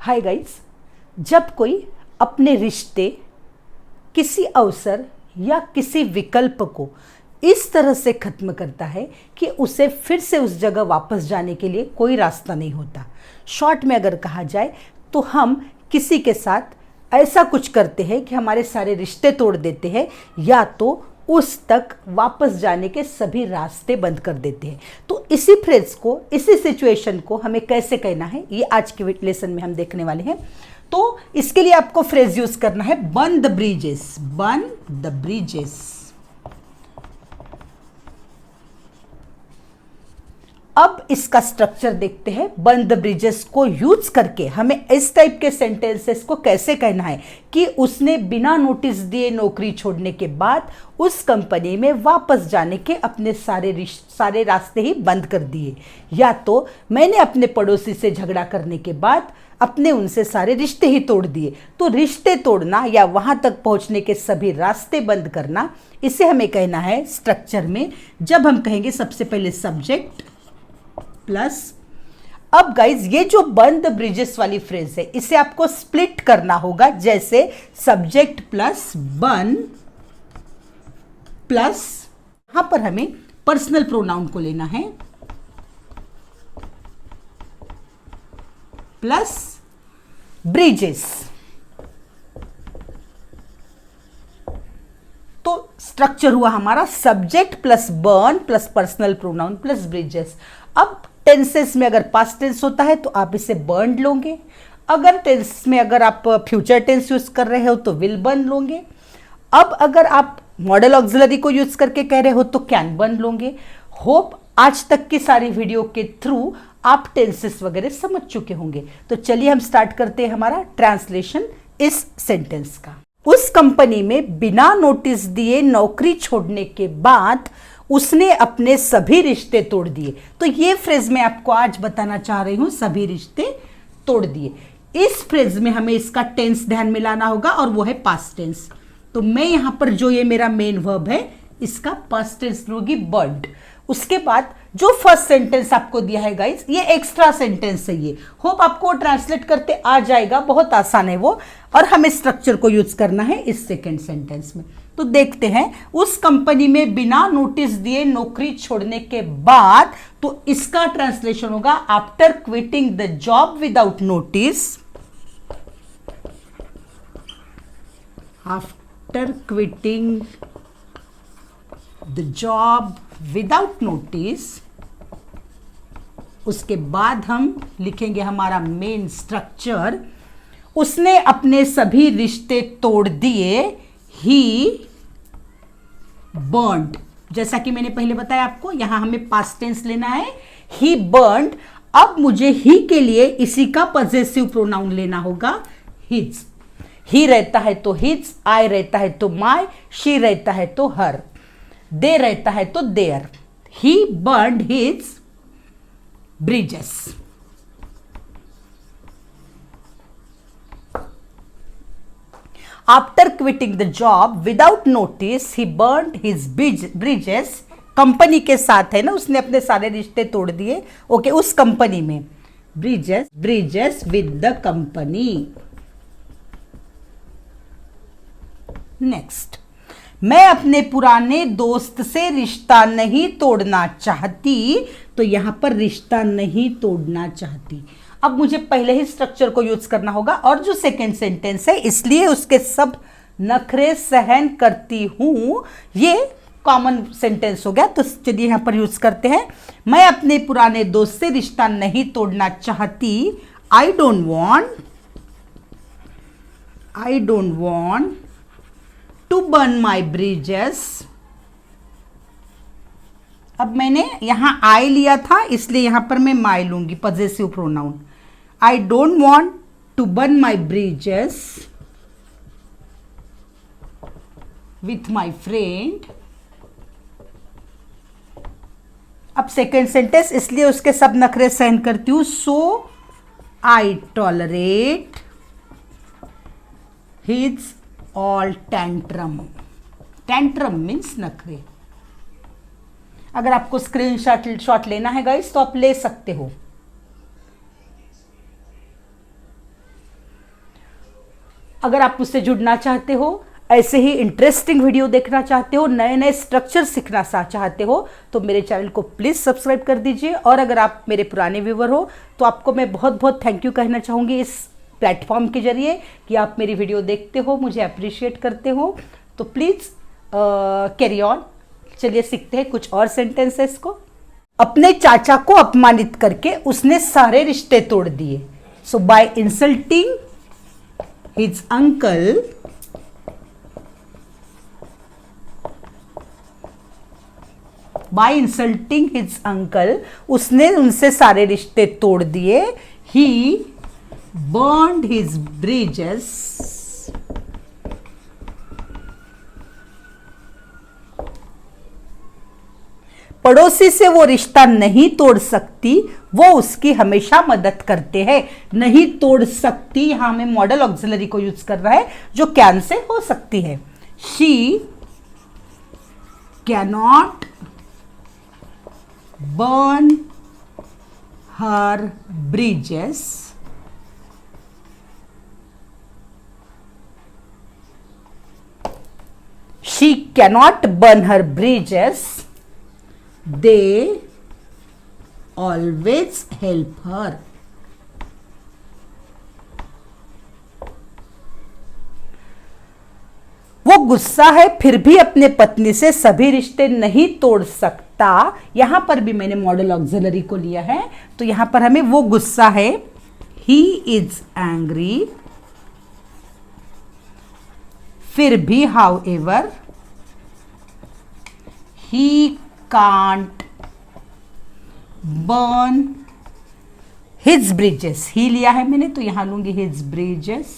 Hi guys, जब कोई अपने रिश्ते, किसी अवसर या किसी विकल्प को इस तरह से खत्म करता है कि उसे फिर से उस जगह वापस जाने के लिए कोई रास्ता नहीं होता। शॉर्ट में अगर कहा जाए तो हम किसी के साथ ऐसा कुछ करते हैं कि हमारे सारे रिश्ते तोड़ देते हैं या तो उस तक वापस जाने के सभी रास्ते बंद कर देते हैं। तो इसी फ्रेज को, इसी सिचुएशन को हमें कैसे कहना है, ये आज के लेसन में हम देखने वाले हैं। तो इसके लिए आपको फ्रेज यूज करना है burn the bridges, burn the bridges. अब इसका स्ट्रक्चर देखते हैं। बर्न द ब्रिजेस को यूज करके हमें इस टाइप के सेंटेंसेस को कैसे कहना है कि उसने बिना नोटिस दिए नौकरी छोड़ने के बाद उस कंपनी में वापस जाने के अपने सारे रास्ते ही बंद कर दिए, या तो मैंने अपने पड़ोसी से झगड़ा करने के बाद अपने उनसे सारे रिश्ते ही तोड़ दिए। तो रिश्ते तोड़ना या वहां तक पहुंचने के सभी रास्ते बंद करना, इसे हमें कहना है स्ट्रक्चर में। जब हम कहेंगे सबसे पहले सब्जेक्ट प्लस, अब गाइज ये जो बर्न द ब्रिजेस वाली फ्रेज है इसे आपको स्प्लिट करना होगा, जैसे सब्जेक्ट प्लस बर्न प्लस, यहां पर हमें पर्सनल प्रोनाउन को लेना है, प्लस ब्रिजेस। तो स्ट्रक्चर हुआ हमारा subject plus burn plus personal pronoun plus bridges. अब टेंसेस में अगर पास्ट टेंस होता है तो आप इसे बर्न लोगे, अगर टेंस में अगर आप फ्यूचर टेंस यूज कर रहे हो तो विल बर्न लोगे। अब अगर आप मॉडल ऑक्सिलरी को यूज करके कह रहे हो तो कैन बर्न लोगे। होप आज तक की सारी वीडियो के थ्रू आप टेंसेस वगैरह समझ चुके होंगे। तो चलिए हम स्टार्ट करते हैं हमारा ट्रांसलेशन इस सेंटेंस का। उस कंपनी में बिना नोटिस दिए नौकरी छोड़ने के बाद उसने अपने सभी रिश्ते तोड़ दिए। तो ये फ्रेज मैं आपको आज बताना चाह रही हूं, सभी रिश्ते तोड़ दिए। इस फ्रेज में हमें इसका टेंस ध्यान में लाना होगा और वो है पास्ट टेंस। तो मैं यहां पर जो ये मेरा मेन वर्ब है इसका पास्ट टेंस लूंगी बर्न्ड। उसके बाद जो फर्स्ट सेंटेंस आपको दिया है गाइस, ये एक्स्ट्रा सेंटेंस है, ये होप आपको ट्रांसलेट करते आ जाएगा, बहुत आसान है वो। और हमें स्ट्रक्चर को यूज करना है इस सेकेंड सेंटेंस में। तो देखते हैं, उस कंपनी में बिना नोटिस दिए नौकरी छोड़ने के बाद, तो इसका ट्रांसलेशन होगा after quitting the job without notice, after quitting the job without notice. उसके बाद हम लिखेंगे हमारा मेन स्ट्रक्चर, उसने अपने सभी रिश्ते तोड़ दिए, ही बर्न्ड। जैसा कि मैंने पहले बताया आपको, यहां हमें पास्ट टेंस लेना है, ही बर्न्ड। अब मुझे ही के लिए इसी का पजेसिव प्रोनाउन लेना होगा, हिज। ही रहता है तो हिज, आई रहता है तो माय, शी रहता है तो हर, दे रहता है तो there. He burned his bridges. After quitting the job without notice he burned his bridges. Company के साथ है ना, उसने अपने सारे रिश्ते तोड़ दिए। ओके, उस कंपनी में bridges, bridges with the company. Next, मैं अपने पुराने दोस्त से रिश्ता नहीं तोड़ना चाहती। तो यहां पर रिश्ता नहीं तोड़ना चाहती। अब मुझे पहले ही स्ट्रक्चर को यूज करना होगा, और जो सेकेंड सेंटेंस है इसलिए उसके सब नखरे सहन करती हूं, ये कॉमन सेंटेंस हो गया। तो चलिए यहां पर यूज करते हैं, मैं अपने पुराने दोस्त से रिश्ता नहीं तोड़ना चाहती। I don't want to burn my bridges. अब मैंने यहां आई लिया था, इसलिए यहां पर मैं माई लूंगी, possessive pronoun. I don't want to burn my bridges with my friend. अब सेकेंड सेंटेंस, इसलिए उसके सब नखरे सहन करती हूं, so I tolerate his all tantrum. Tantrum means नखरे। अगर आपको स्क्रीनशॉट लेना है गाइस तो आप ले सकते हो। अगर आप मुझसे जुड़ना चाहते हो, ऐसे ही इंटरेस्टिंग वीडियो देखना चाहते हो, नए नए स्ट्रक्चर सीखना चाहते हो, तो मेरे चैनल को प्लीज़ सब्सक्राइब कर दीजिए। और अगर आप मेरे पुराने व्यूवर हो तो आपको मैं बहुत बहुत थैंक यू कहना चाहूँगी इस प्लेटफॉर्म के जरिए कि आप मेरी वीडियो देखते हो, मुझे अप्रिशिएट करते हो। तो प्लीज़ कैरी ऑन। चलिए सीखते हैं कुछ और सेंटेंसेस को। अपने चाचा को अपमानित करके उसने सारे रिश्ते तोड़ दिए। So by insulting his uncle, by insulting his uncle, उसने उनसे सारे रिश्ते तोड़ दिए। ही burned his bridges पड़ोसी से वो रिश्ता नहीं तोड़ सकती, वो उसकी हमेशा मदद करते हैं। नहीं तोड़ सकती, यहां में मॉडल ऑक्सिलरी को यूज कर रहा है जो कैन से हो सकती है। She cannot burn her bridges She cannot burn her bridges. They always help her. वो गुस्सा है फिर भी अपने पत्नी से सभी रिश्ते नहीं तोड़ सकता। यहां पर भी मैंने मॉडल ऑक्सिलरी को लिया है, तो यहां पर हमें वो गुस्सा है, ही इज एंग्री, फिर भी however he can't burn his bridges। ही लिया है मैंने तो यहां लूंगी his bridges।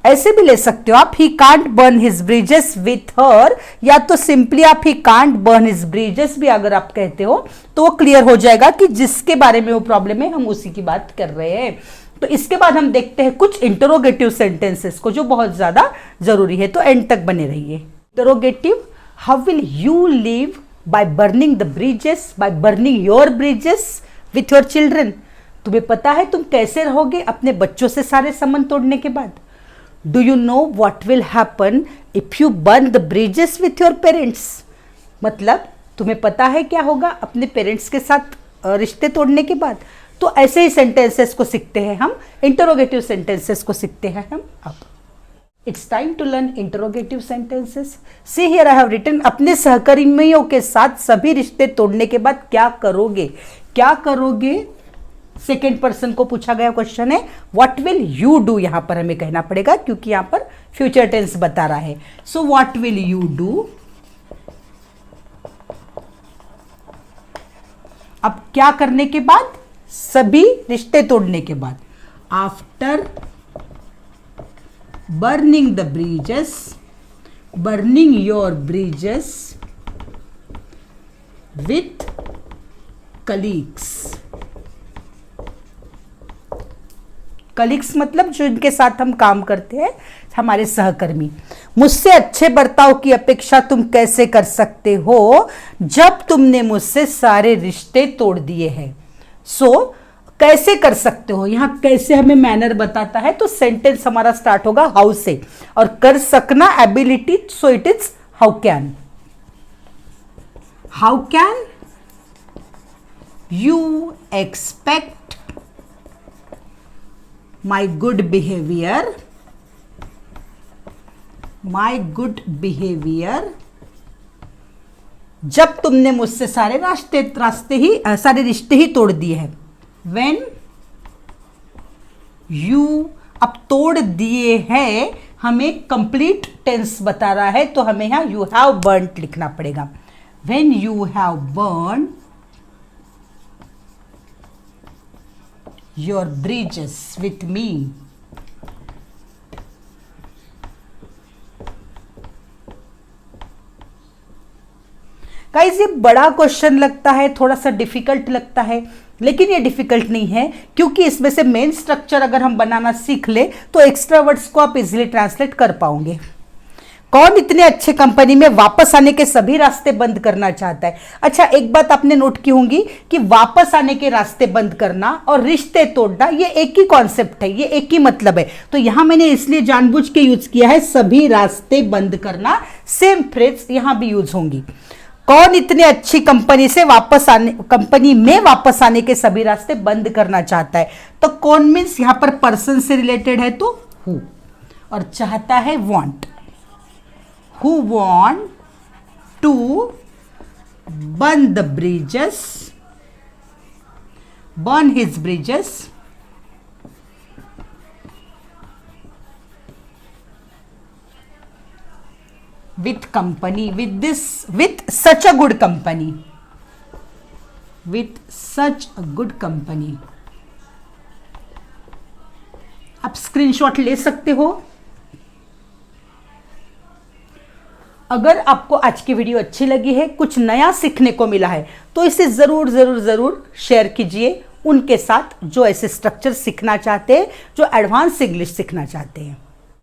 ऐसे भी ले सकते हो आप, he can't burn his bridges with her, या तो सिंपली आप he can't burn his bridges भी अगर आप कहते हो तो वो क्लियर हो जाएगा कि जिसके बारे में वो प्रॉब्लम है हम उसी की बात कर रहे हैं। तो इसके बाद हम देखते हैं कुछ इंटरोगेटिव सेंटेंसेस को जो बहुत ज्यादा जरूरी है, तो एंड तक बने रहिए। Interrogative, how will you live by burning the bridges, by burning your bridges with your children. तुम्हें पता है तुम कैसे रहोगे अपने बच्चों से सारे संबंध तोड़ने के बाद। Do you know what will happen if you burn the bridges with your parents. मतलब तुम्हें पता है क्या होगा अपने पेरेंट्स के साथ रिश्ते तोड़ने के बाद। तो ऐसे ही सेंटेंसेस को सीखते हैं हम, इंटरोगेटिव सेंटेंसेस को सीखते हैं हम अब। It's time to learn interrogative sentences. See here I have written, अपने सहकर्मियों के साथ सभी रिश्ते तोड़ने के बाद क्या करोगे। क्या करोगे सेकेंड पर्सन को पूछा गया क्वेश्चन है। व्हाट विल यू डू यहां पर हमें कहना पड़ेगा क्योंकि यहां पर फ्यूचर टेंस बता रहा है। So what will you do. अब क्या करने के बाद, सभी रिश्ते तोड़ने के बाद। After burning the bridges, burning your bridges with colleagues. Colleagues मतलब जो इनके साथ हम काम करते हैं, हमारे सहकर्मी। मुझसे अच्छे बर्ताव की अपेक्षा तुम कैसे कर सकते हो जब तुमने मुझसे सारे रिश्ते तोड़ दिए हैं। सो कैसे कर सकते हो, यहां कैसे हमें मैनर बताता है, तो सेंटेंस हमारा स्टार्ट होगा हाउ से, और कर सकना ability, so it is how can. How can you expect my good behaviour, my good behaviour जब तुमने मुझसे सारे सारे रिश्ते ही तोड़ दिए हैं। When you, अब तोड़ दिए हैं हमें कंप्लीट टेंस बता रहा है, तो हमें यहां यू हैव बर्न्ड लिखना पड़ेगा। When you have burned your bridges with me, guys ये बड़ा क्वेश्चन लगता है, थोड़ा सा डिफिकल्ट लगता है, लेकिन ये डिफिकल्ट नहीं है क्योंकि इसमें से मेन स्ट्रक्चर अगर हम बनाना सीख ले तो एक्स्ट्रा वर्ड्स को आप इजीली ट्रांसलेट कर पाओगे। कौन इतने अच्छे कंपनी में वापस आने के सभी रास्ते बंद करना चाहता है? अच्छा, एक बात आपने नोट की होंगी कि वापस आने के रास्ते बंद करना और रिश्ते तोड़ना ये एक ही कॉन्सेप्ट है, ये एक ही मतलब है। तो यहां मैंने इसलिए जानबूझ के यूज किया है सभी रास्ते बंद करना, सेम फ्रेज यहां भी यूज होंगी। कौन इतने अच्छी कंपनी में वापस आने के सभी रास्ते बंद करना चाहता है? तो कौन मीन्स यहां पर पर्सन से रिलेटेड है तो हु, और चाहता है want, who want to burn the bridges, burn his bridges with company, with such a good company, with such a good company। आप स्क्रीनशॉट ले सकते हो। अगर आपको आज की वीडियो अच्छी लगी है, कुछ नया सीखने को मिला है, तो इसे जरूर जरूर जरूर शेयर कीजिए उनके साथ जो ऐसे स्ट्रक्चर सीखना चाहते हैं, जो एडवांस इंग्लिश सीखना चाहते हैं।